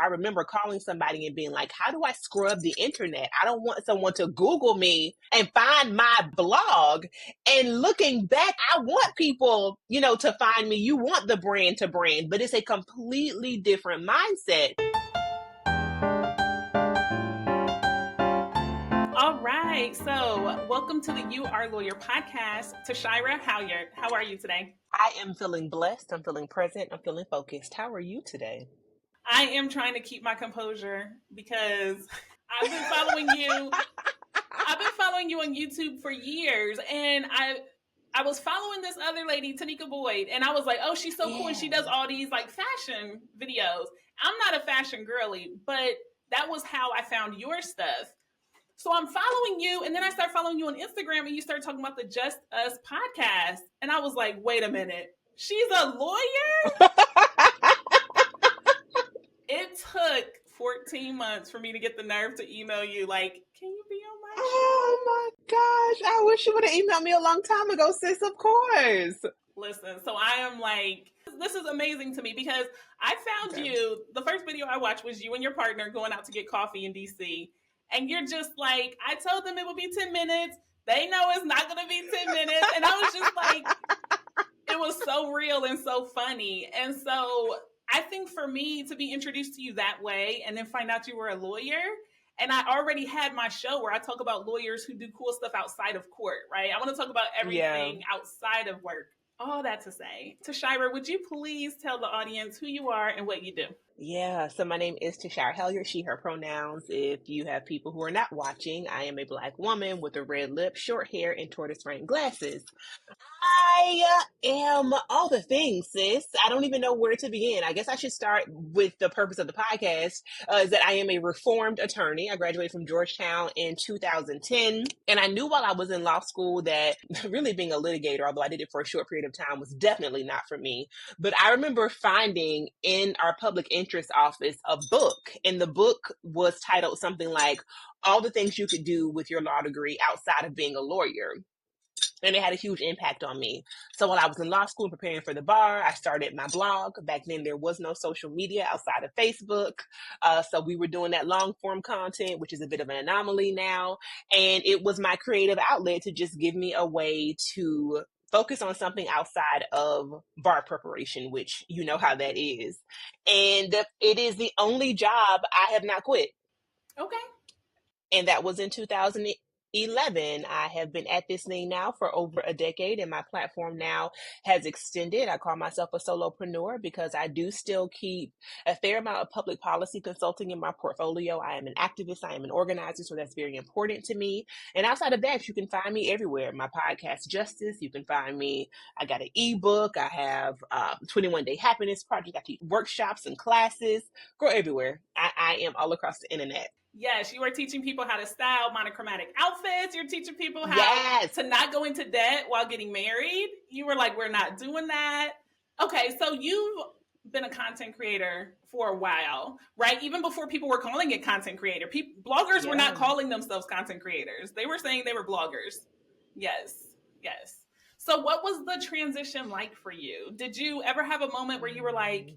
I remember calling somebody and being like, how do I scrub the internet? I don't want someone to Google me and find my blog. And looking back, I want people, to find me. You want the brand to brand, but it's a completely different mindset. All right. So welcome to the You Are Lawyer podcast. Tashira Halyard, how are you today? I am feeling blessed. I'm feeling present. I'm feeling focused. How are you today? I am trying to keep my composure because I've been following you. I've been following you on YouTube for years, and I was following this other lady, Tanika Boyd, and I was like, oh, she's so cool, and she does all these like fashion videos. I'm not a fashion girly, but that was how I found your stuff. So I'm following you, and then I start following you on Instagram, and you start talking about the Just Us podcast, and I was like, wait a minute, she's a lawyer? It took 14 months for me to get the nerve to email you, like, can you be on my show? Oh my gosh, I wish you would have emailed me a long time ago, sis, of course. Listen, so I am like, this is amazing to me because I found you, the first video I watched was you and your partner going out to get coffee in DC. And you're just like, I told them it would be 10 minutes. They know it's not going to be 10 minutes. And I was just like, it was so real and so funny. And so I think for me to be introduced to you that way and then find out you were a lawyer, and I already had my show where I talk about lawyers who do cool stuff outside of court, right? I want to talk about everything outside of work. All that to say, Tashira, would you please tell the audience who you are and what you do? Yeah, so my name is Tashira Halyard, she, her pronouns. If you have people who are not watching, I am a Black woman with a red lip, short hair, and tortoise rain glasses. I am all the things, sis. I don't even know where to begin. I guess I should start with the purpose of the podcast, is that I am a reformed attorney. I graduated from Georgetown in 2010, and I knew while I was in law school that really being a litigator, although I did it for a short period of time, was definitely not for me. But I remember finding in our public interest office a book, and the book was titled something like All the Things You Could Do with Your Law Degree Outside of Being a Lawyer. And it had a huge impact on me. So while I was in law school and preparing for the bar, I started my blog. Back then, there was no social media outside of Facebook. So we were doing that long form content, which is a bit of an anomaly now. And it was my creative outlet to just give me a way to focus on something outside of bar preparation, which you know how that is. And it is the only job I have not quit. Okay. And that was in 2011. I have been at this thing now for over a decade, and my platform now has extended. I call myself a solopreneur because I do still keep a fair amount of public policy consulting in my portfolio. I am an activist. I am an organizer, so that's very important to me. And outside of that, you can find me everywhere. My podcast, Justice, you can find me. I got an ebook. I have 21 Day Happiness Project. I teach workshops and classes. Girl, everywhere. I am all across the internet. Yes, you are teaching people how to style monochromatic outfits. You're teaching people how to not go into debt while getting married. You were like, we're not doing that. Okay, so you've been a content creator for a while, right? Even before people were calling it content creator. Bloggers were not calling themselves content creators. They were saying they were bloggers. Yes. So what was the transition like for you? Did you ever have a moment where you were like,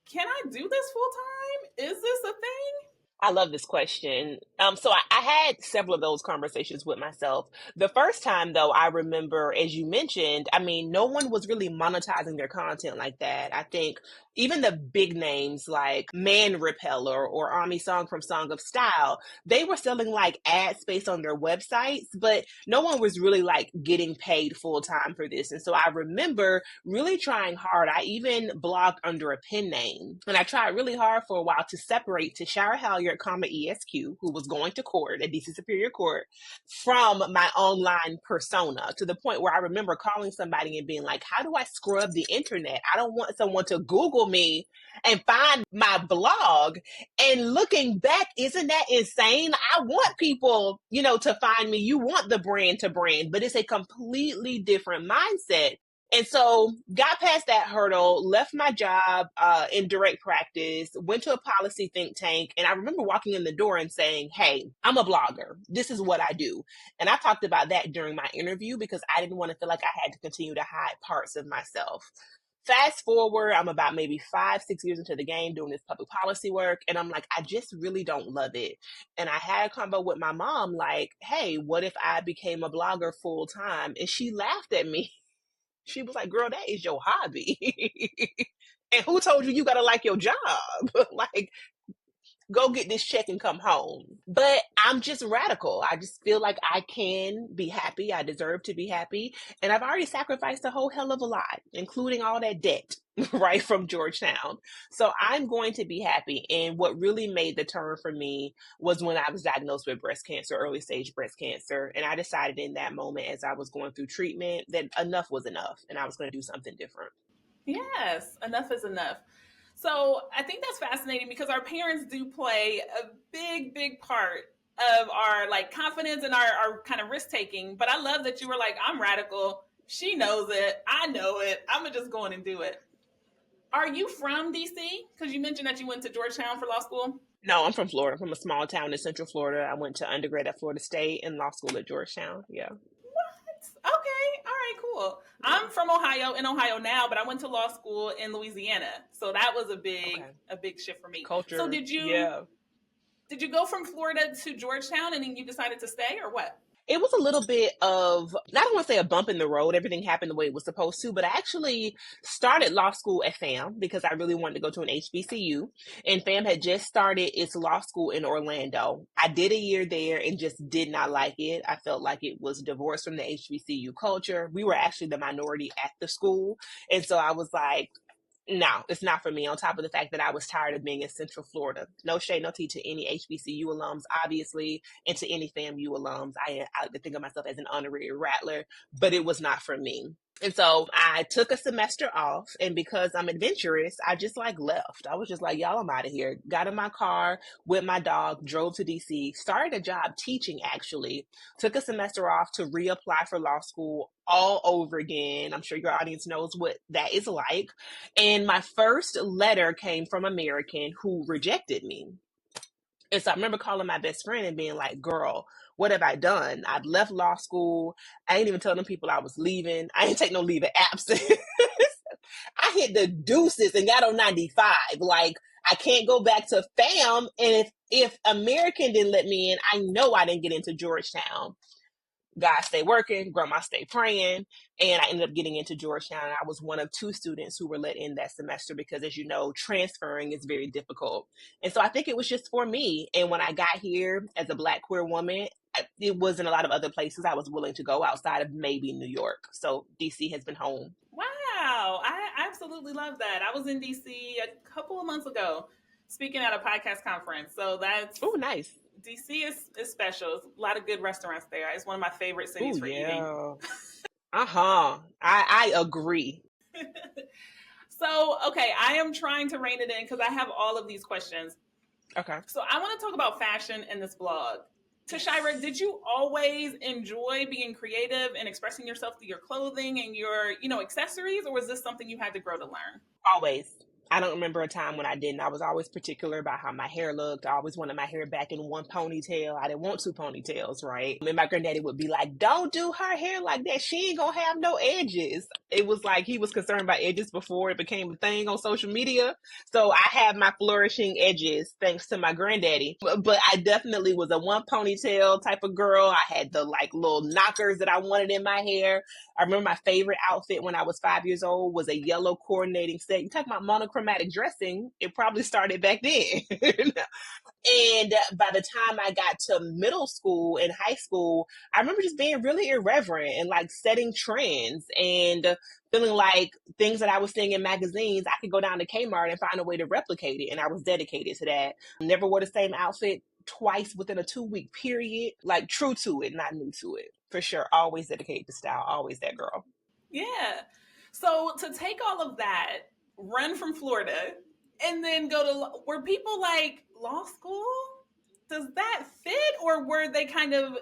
can I do this full time? Is this a thing? I love this question. So I had several of those conversations with myself. The first time, though, I remember, as you mentioned, no one was really monetizing their content like that. I think even the big names like Man Repeller or Ami Song from Song of Style, they were selling like ad space on their websites, but no one was really like getting paid full time for this. And so I remember really trying hard. I even blogged under a pen name, and I tried really hard for a while to separate Tashira Halyard, ESQ, who was going to court at DC Superior Court, from my online persona, to the point where I remember calling somebody and being like, how do I scrub the internet? I don't want someone to Google me and find my blog. And looking back, isn't that insane? I want people, to find me. You want the brand to brand, but it's a completely different mindset. And so got past that hurdle, left my job in direct practice, went to a policy think tank. And I remember walking in the door and saying, hey, I'm a blogger. This is what I do. And I talked about that during my interview because I didn't want to feel like I had to continue to hide parts of myself. Fast forward, I'm about maybe 5, 6 years into the game doing this public policy work. And I'm like, I just really don't love it. And I had a combo with my mom, like, hey, what if I became a blogger full time? And she laughed at me. She was like, girl, that is your hobby. And who told you got to like your job? Like, go get this check and come home. But I'm just radical. I just feel like I can be happy. I deserve to be happy. And I've already sacrificed a whole hell of a lot, including all that debt, right, from Georgetown. So I'm going to be happy. And what really made the turn for me was when I was diagnosed with breast cancer, early stage breast cancer. And I decided in that moment, as I was going through treatment, that enough was enough and I was going to do something different. Yes, enough is enough. So I think that's fascinating because our parents do play a big, big part of our like confidence and our kind of risk taking. But I love that you were like, I'm radical. She knows it. I know it. I'm gonna just go in and do it. Are you from DC? Because you mentioned that you went to Georgetown for law school. No, I'm from Florida, from a small town in Central Florida. I went to undergrad at Florida State and law school at Georgetown. Yeah. What? Okay. All right, cool. I'm from Ohio, in Ohio now, but I went to law school in Louisiana. So that was Okay. a big shift for me. So Culture. Yeah. did you go from Florida to Georgetown and then you decided to stay or what? It was a little bit of, I don't want to say a bump in the road. Everything happened the way it was supposed to, but I actually started law school at FAM because I really wanted to go to an HBCU. And FAM had just started its law school in Orlando. I did a year there and just did not like it. I felt like it was divorced from the HBCU culture. We were actually the minority at the school. And so I was like, no, it's not for me. On top of the fact that I was tired of being in Central Florida. No shade, no tea to any HBCU alums, obviously, and to any FAMU alums. I like to think of myself as an honorary rattler, but it was not for me. And so I took a semester off, and because I'm adventurous, I just like left. I was just like, y'all, I'm out of here. Got in my car with my dog, drove to DC, started a job teaching actually, took a semester off to reapply for law school all over again. I'm sure your audience knows what that is like. And my first letter came from an American who rejected me. And so I remember calling my best friend and being like, girl, what have I done? I'd left law school. I ain't even tell them people I was leaving. I ain't take no leave of absence. I hit the deuces and got on 95. Like, I can't go back to FAM. And if American didn't let me in, I know I didn't get into Georgetown. God stay working, grandma stay praying, and I ended up getting into Georgetown. I was one of 2 students who were let in that semester because, as you know, transferring is very difficult. And so I think it was just for me. And when I got here as a Black queer woman, it wasn't a lot of other places I was willing to go outside of maybe New York. So DC has been home. Wow, I absolutely love that. I was in DC a couple of months ago speaking at a podcast conference. So that's Oh, nice. DC is special. There's a lot of good restaurants there. It's one of my favorite cities for eating. I agree. So, okay, I am trying to rein it in because I have all of these questions. Okay. So I want to talk about fashion in this blog. Tashira, did you always enjoy being creative and expressing yourself through your clothing and your, accessories, or was this something you had to grow to learn? Always. I don't remember a time when I didn't. I was always particular about how my hair looked. I always wanted my hair back in one ponytail. I didn't want 2 ponytails, right? And my granddaddy would be like, don't do her hair like that. She ain't gonna have no edges. It was like he was concerned about edges before it became a thing on social media. So I have my flourishing edges thanks to my granddaddy. But I definitely was a one ponytail type of girl. I had the like little knockers that I wanted in my hair. I remember my favorite outfit when I was 5 years old was a yellow coordinating set. You talk about monochromatic dressing, it probably started back then. And by the time I got to middle school and high school, I remember just being really irreverent and like setting trends and feeling like things that I was seeing in magazines, I could go down to Kmart and find a way to replicate it. And I was dedicated to that. Never wore the same outfit twice within a 2-week period, like true to it, not new to it. For sure. Always dedicated to style. Always that girl. Yeah. So to take all of that, run from Florida, and then go to, were people like, law school? Does that fit? Or were they kind of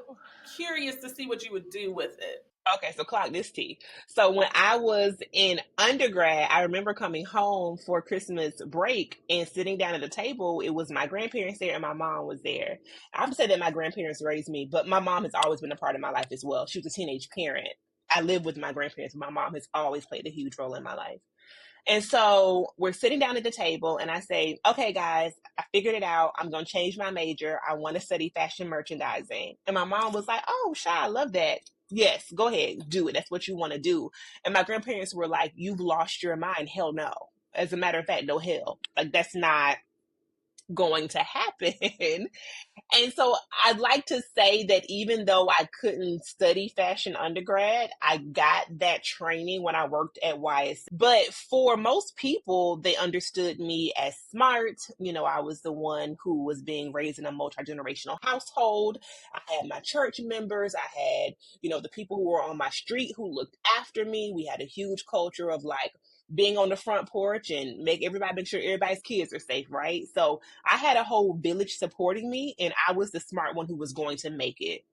curious to see what you would do with it? Okay, so clock this tea. So when I was in undergrad, I remember coming home for Christmas break and sitting down at a table. It was my grandparents there and my mom was there. I would say that my grandparents raised me, but my mom has always been a part of my life as well. She was a teenage parent. I live with my grandparents. My mom has always played a huge role in my life. And so we're sitting down at the table, and I say, okay, guys, I figured it out. I'm going to change my major. I want to study fashion merchandising. And my mom was like, oh, Shy, I love that. Yes, go ahead, do it. That's what you want to do. And my grandparents were like, you've lost your mind. Hell no. As a matter of fact, no hell. Like, that's not going to happen. And so I'd like to say that even though I couldn't study fashion undergrad, I got that training when I worked at YS. But for most people, they understood me as smart. You know, I was the one who was being raised in a multi-generational household. I had my church members. I had, you know, the people who were on my street who looked after me. We had a huge culture of like being on the front porch and make sure everybody's kids are safe, right? So I had a whole village supporting me, and I was the smart one who was going to make it.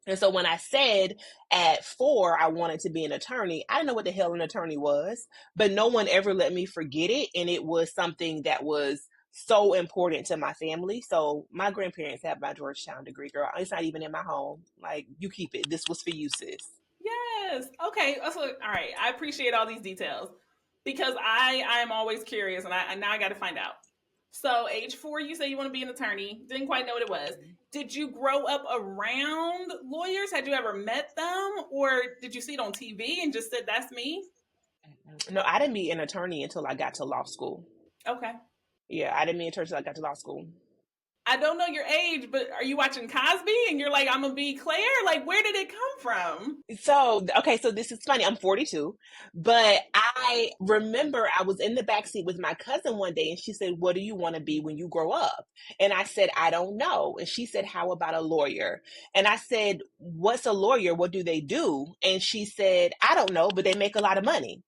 And so when I said at 4 I wanted to be an attorney, I didn't know what the hell an attorney was, but no one ever let me forget it. And it was something that was so important to my family. So my grandparents have my Georgetown degree, girl. It's not even in my home. Like, you keep it. This was for you, sis. Yes. Okay. So, all right. I appreciate all these details because I am always curious, and now I got to find out. So, age 4, you say you want to be an attorney. Didn't quite know what it was. Did you grow up around lawyers? Had you ever met them, or did you see it on TV and just said, "That's me"? No, I didn't meet an attorney until I got to law school. Okay. Yeah, I didn't meet an attorney until I got to law school. I don't know your age, but are you watching Cosby and you're like, I'm gonna be Claire? Like, where did it come from? So, okay, so this is funny. I'm 42, but I remember I was in the backseat with my cousin one day, and she said, what do you want to be when you grow up? And I said, I don't know. And she said, how about a lawyer? And I said, what's a lawyer? What do they do? And she said, I don't know, but they make a lot of money.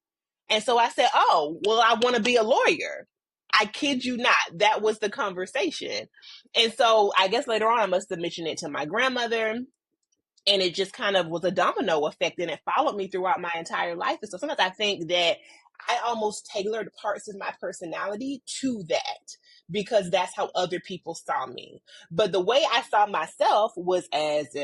And so I said, oh, well, I want to be a lawyer. I kid you not. That was the conversation. And so I guess later on, I must have mentioned it to my grandmother, and it just kind of was a domino effect, and it followed me throughout my entire life. And so sometimes I think that I almost tailored parts of my personality to that because that's how other people saw me. But the way I saw myself was as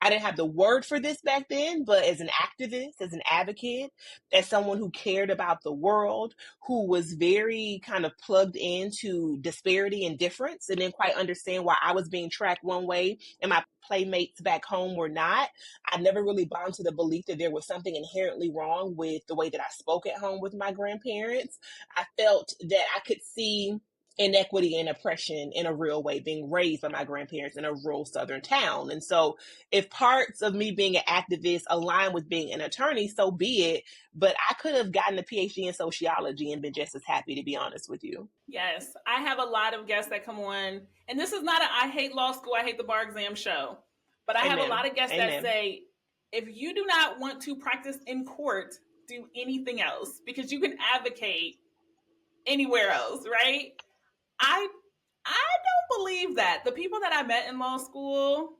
I didn't have the word for this back then, but as an activist, as an advocate, as someone who cared about the world, who was very kind of plugged into disparity and difference, and didn't quite understand why I was being tracked one way and my playmates back home were not. I never really bought to the belief that there was something inherently wrong with the way that I spoke at home with my grandparents. I felt that I could see inequity and oppression in a real way being raised by my grandparents in a rural southern town. And so if parts of me being an activist align with being an attorney, so be it. But I could have gotten a PhD in sociology and been just as happy, to be honest with you. Yes, I have a lot of guests that come on, and this is not a I hate law school, I hate the bar exam show, but I have a lot Amen. of guests that Amen. say, if you do not want to practice in court, do anything else because you can advocate anywhere else, right? I I don't believe that. The people that I met in law school,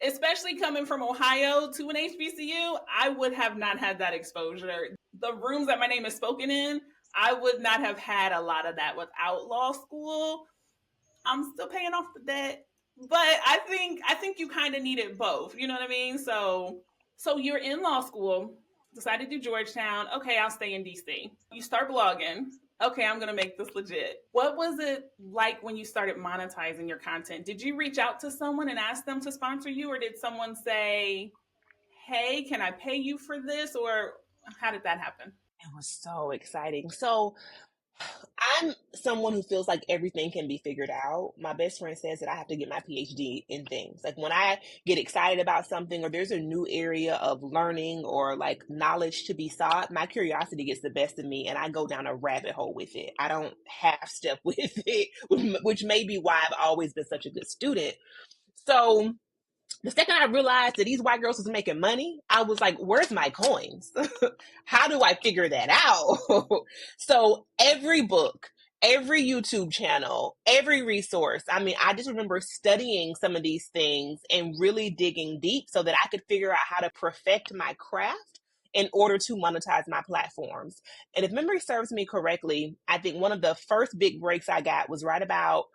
especially coming from Ohio to an HBCU, I would have not had that exposure. The rooms that my name is spoken in, I would not have had a lot of that without law school. I'm still paying off the debt, but I think you kind of needed both. You know what I mean? So you're in law school, decided to do Georgetown. Okay, I'll stay in DC. You start blogging. Okay, I'm gonna make this legit. What was it like when you started monetizing your content? Did you reach out to someone and ask them to sponsor you, or did someone say, "Hey, can I pay you for this?" Or how did that happen? It was so exciting. So I'm someone who feels like everything can be figured out. My best friend says that I have to get my PhD in things. Like, when I get excited about something or there's a new area of learning or like knowledge to be sought, my curiosity gets the best of me and I go down a rabbit hole with it. I don't half step with it, which may be why I've always been such a good student. So the second I realized that these white girls was making money, I was like, where's my coins? How do I figure that out? So every book, every YouTube channel, every resource, I mean, I just remember studying some of these things and really digging deep so that I could figure out how to perfect my craft in order to monetize my platforms. And if memory serves me correctly, I think one of the first big breaks I got was right about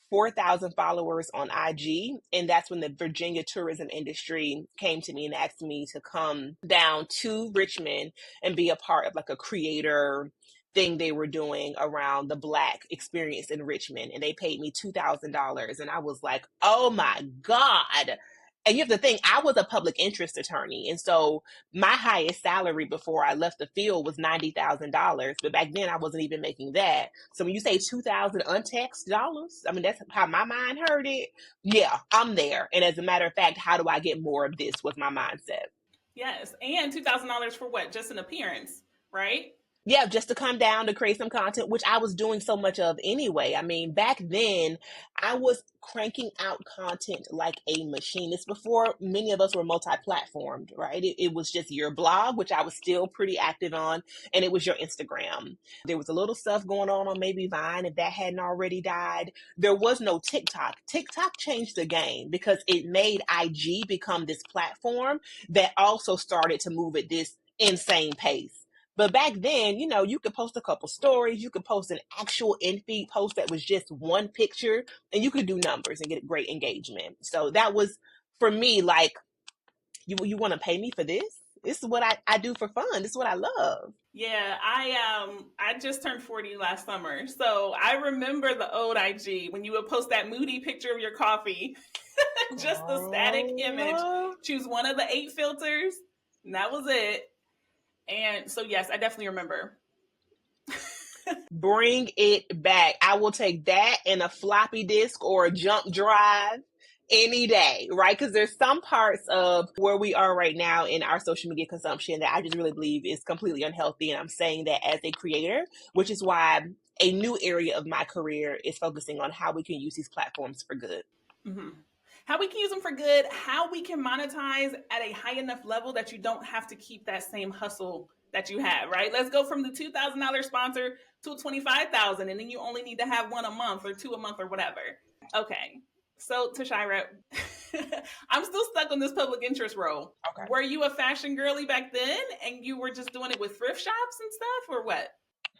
4,000 followers on IG. And that's when the Virginia tourism industry came to me and asked me to come down to Richmond and be a part of like a creator thing they were doing around the Black experience in Richmond, and they paid me $2,000. And I was like, oh my God. And you have to think, I was a public interest attorney. And so my highest salary before I left the field was $90,000. But back then I wasn't even making that. So when you say 2,000 untaxed dollars, I mean, that's how my mind heard it. Yeah, I'm there. And as a matter of fact, how do I get more of this was my mindset. Yes. And $2,000 for what? Just an appearance, right? Yeah, just to come down to create some content, which I was doing so much of anyway. I mean, back then, I was cranking out content like a machine. It's before many of us were multi-platformed, right? It was just your blog, which I was still pretty active on, and it was your Instagram. There was a little stuff going on maybe Vine, if that hadn't already died. There was no TikTok. TikTok changed the game because it made IG become this platform that also started to move at this insane pace. But back then, you could post a couple stories, you could post an actual in-feed post that was just one picture, and you could do numbers and get great engagement. So that was, for me, like, you want to pay me for this? This is what I do for fun. This is what I love. Yeah, I just turned 40 last summer. So I remember the old IG when you would post that moody picture of your coffee, just the static image, choose one of the 8 filters, and that was it. And so, yes, I definitely remember. Bring it back. I will take that in a floppy disk or a jump drive any day, right? Because there's some parts of where we are right now in our social media consumption that I just really believe is completely unhealthy. And I'm saying that as a creator, which is why a new area of my career is focusing on how we can use these platforms for good. Mm-hmm. How we can use them for good, how we can monetize at a high enough level that you don't have to keep that same hustle that you have, right? Let's go from the $2,000 sponsor to $25,000, and then you only need to have 1 a month or 2 a month or whatever. Okay. So, Tashira, I'm still stuck on this public interest role. Okay. Were you a fashion girly back then and you were just doing it with thrift shops and stuff, or what?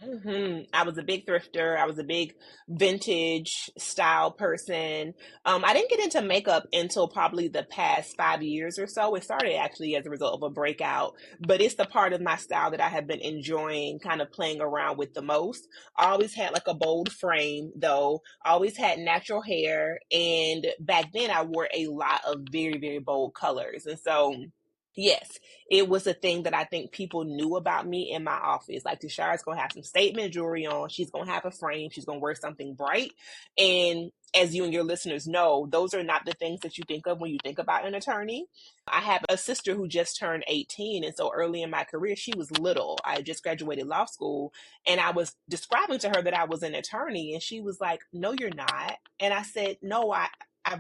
Mm-hmm. I was a big thrifter. I was a big vintage style person. I didn't get into makeup until probably the past 5 years or so. It started actually as a result of a breakout, but it's the part of my style that I have been enjoying kind of playing around with the most. I always had like a bold frame though. I always had natural hair. And back then I wore a lot of very, very bold colors. And so yes, it was a thing that I think people knew about me in my office. Like, Tashira's going to have some statement jewelry on. She's going to have a frame. She's going to wear something bright. And as you and your listeners know, those are not the things that you think of when you think about an attorney. I have a sister who just turned 18. And so early in my career, she was little. I just graduated law school. And I was describing to her that I was an attorney. And she was like, no, you're not. And I said, no, I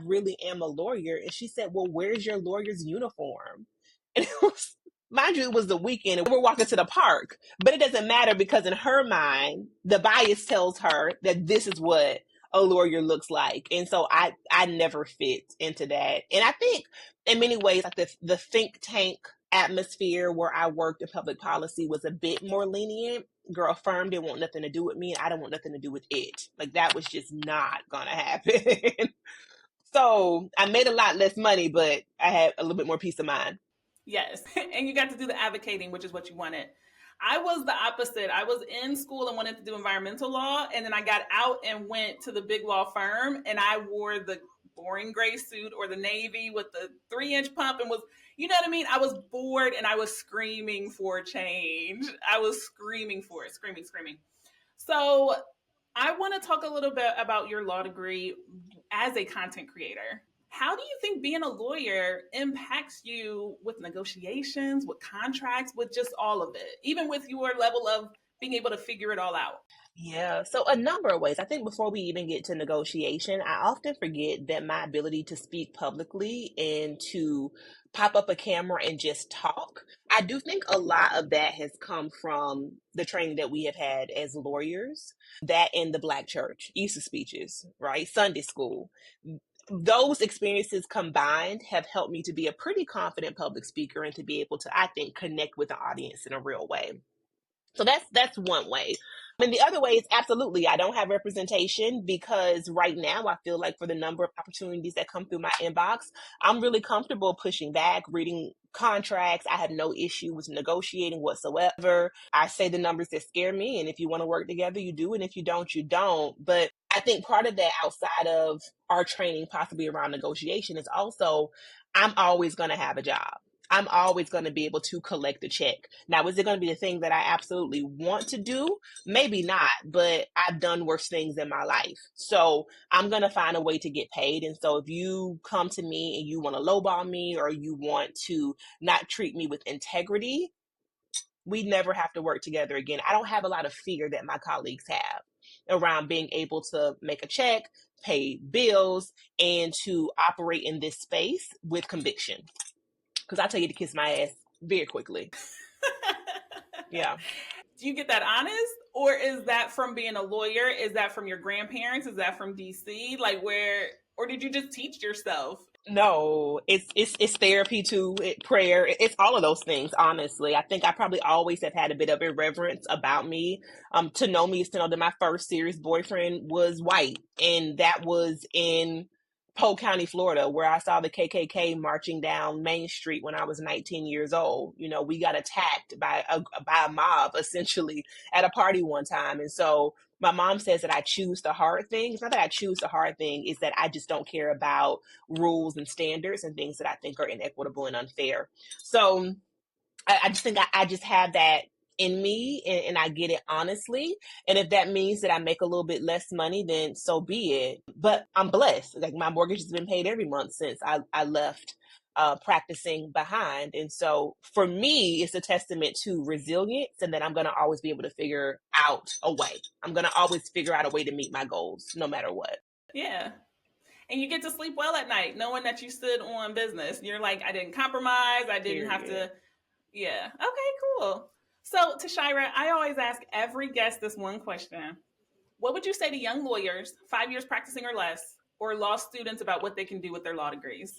really am a lawyer. And she said, well, where's your lawyer's uniform? And it was, mind you, it was the weekend and we were walking to the park, but it doesn't matter because in her mind, the bias tells her that this is what a lawyer looks like. And so I never fit into that. And I think in many ways, like the think tank atmosphere where I worked in public policy was a bit more lenient. Girl, firm didn't want nothing to do with me and I didn't want nothing to do with it. Like that was just not going to happen. So I made a lot less money, but I had a little bit more peace of mind. Yes. And you got to do the advocating, which is what you wanted. I was the opposite. I was in school and wanted to do environmental law. And then I got out and went to the big law firm and I wore the boring gray suit or the navy with the 3-inch pump and was, you know what I mean? I was bored and I was screaming for change. I was screaming for it, screaming. So I want to talk a little bit about your law degree as a content creator. How do you think being a lawyer impacts you with negotiations, with contracts, with just all of it, even with your level of being able to figure it all out? Yeah, so a number of ways. I think before we even get to negotiation, I often forget that my ability to speak publicly and to pop up a camera and just talk, I do think a lot of that has come from the training that we have had as lawyers, that in the Black church, Easter speeches, right? Sunday school. Those experiences combined have helped me to be a pretty confident public speaker and to be able to, I think, connect with the audience in a real way. So that's one way. And the other way is absolutely I don't have representation because right now I feel like for the number of opportunities that come through my inbox, I'm really comfortable pushing back, reading contracts. I have no issue with negotiating whatsoever. I say the numbers that scare me, and if you want to work together, you do, and if you don't, you don't. But I think part of that outside of our training, possibly around negotiation, is also I'm always going to have a job. I'm always going to be able to collect a check. Now, is it going to be the thing that I absolutely want to do? Maybe not, but I've done worse things in my life. So I'm going to find a way to get paid. And so if you come to me and you want to lowball me or you want to not treat me with integrity, we never have to work together again. I don't have a lot of fear that my colleagues have around being able to make a check, pay bills, and to operate in this space with conviction. Because I'll tell you to kiss my ass very quickly. Yeah. Do you get that honest? Or is that from being a lawyer? Is that from your grandparents? Is that from DC? Like where, or did you just teach yourself? No, it's therapy too, prayer. It's all of those things, honestly. I think I probably always have had a bit of irreverence about me. To know me is to know that my first serious boyfriend was white, and that was in Polk County, Florida, where I saw the KKK marching down Main Street when I was 19 years old. You know, we got attacked by a mob essentially at a party one time, and so my mom says that I choose the hard thing. It's not that I choose the hard thing; is that I just don't care about rules and standards and things that I think are inequitable and unfair. So I just think I just have that in me, and I get it honestly. And if that means that I make a little bit less money, then so be it. But I'm blessed. Like my mortgage has been paid every month since I left practicing behind. And so for me, it's a testament to resilience and that I'm going to always be able to figure out a way. I'm going to always figure out a way to meet my goals no matter what. Yeah. And you get to sleep well at night, knowing that you stood on business. You're like, I didn't compromise. I didn't have to. Yeah. Okay, cool. So, Tashira, I always ask every guest this one question. What would you say to young lawyers, 5 years practicing or less, or law students about what they can do with their law degrees?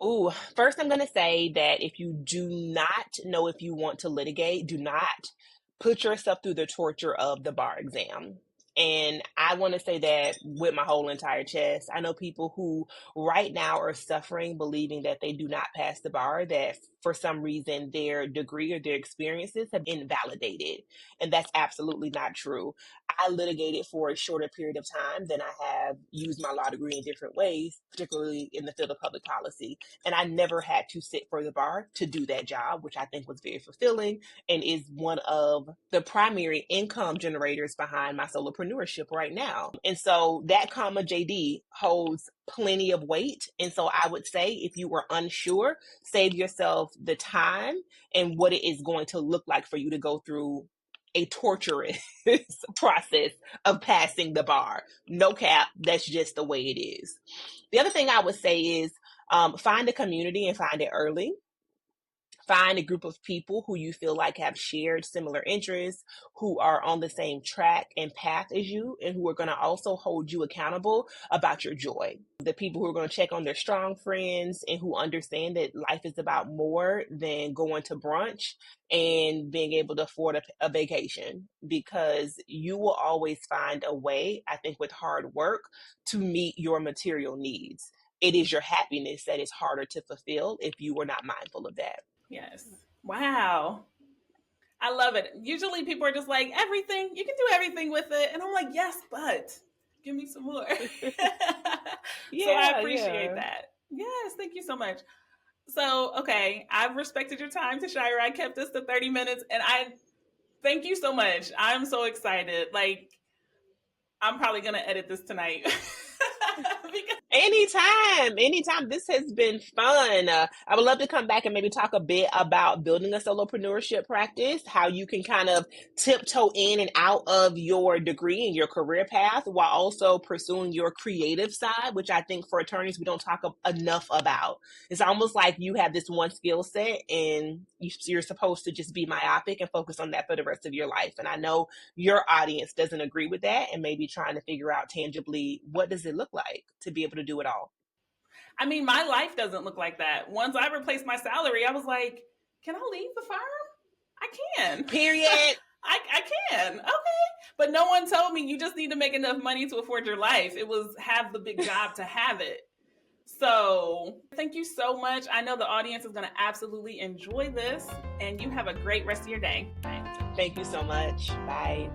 Ooh, first I'm going to say that if you do not know if you want to litigate, do not put yourself through the torture of the bar exam. And I want to say that with my whole entire chest. I know people who right now are suffering, believing that they do not pass the bar, that for some reason their degree or their experiences have been invalidated. And that's absolutely not true. I litigated for a shorter period of time than I have used my law degree in different ways, particularly in the field of public policy. And I never had to sit for the bar to do that job, which I think was very fulfilling and is one of the primary income generators behind my solopreneurship right now. And so that comma JD holds plenty of weight. And so I would say if you were unsure, save yourself the time and what it is going to look like for you to go through a torturous process of passing the bar. No cap, that's just the way it is. The other thing I would say is find a community and find it early. Find a group of people who you feel like have shared similar interests, who are on the same track and path as you, and who are going to also hold you accountable about your joy. The people who are going to check on their strong friends and who understand that life is about more than going to brunch and being able to afford a vacation, because you will always find a way, I think, with hard work to meet your material needs. It is your happiness that is harder to fulfill if you were not mindful of that. Yes. Wow. I love it. Usually people are just like, everything, you can do everything with it. And I'm like, yes, but give me some more. So I appreciate that. Yes, thank you so much. So, okay, I've respected your time, Tashira. I kept this to 30 minutes and I thank you so much. I'm so excited. Like, I'm probably going to edit this tonight. Anytime. This has been fun. I would love to come back and maybe talk a bit about building a solopreneurship practice, how you can kind of tiptoe in and out of your degree and your career path while also pursuing your creative side, which I think for attorneys, we don't talk enough about. It's almost like you have this one skill set and you're supposed to just be myopic and focus on that for the rest of your life. And I know your audience doesn't agree with that and maybe trying to figure out tangibly, what does it look like to be able to do it all? I mean, my life doesn't look like that. Once I replaced my salary, I was like, can I leave the firm? I can. Period. I can. Okay. But no one told me you just need to make enough money to afford your life. It was have the big job to have it. So thank you so much. I know the audience is going to absolutely enjoy this, and you have a great rest of your day. Bye. Thank you so much. Bye.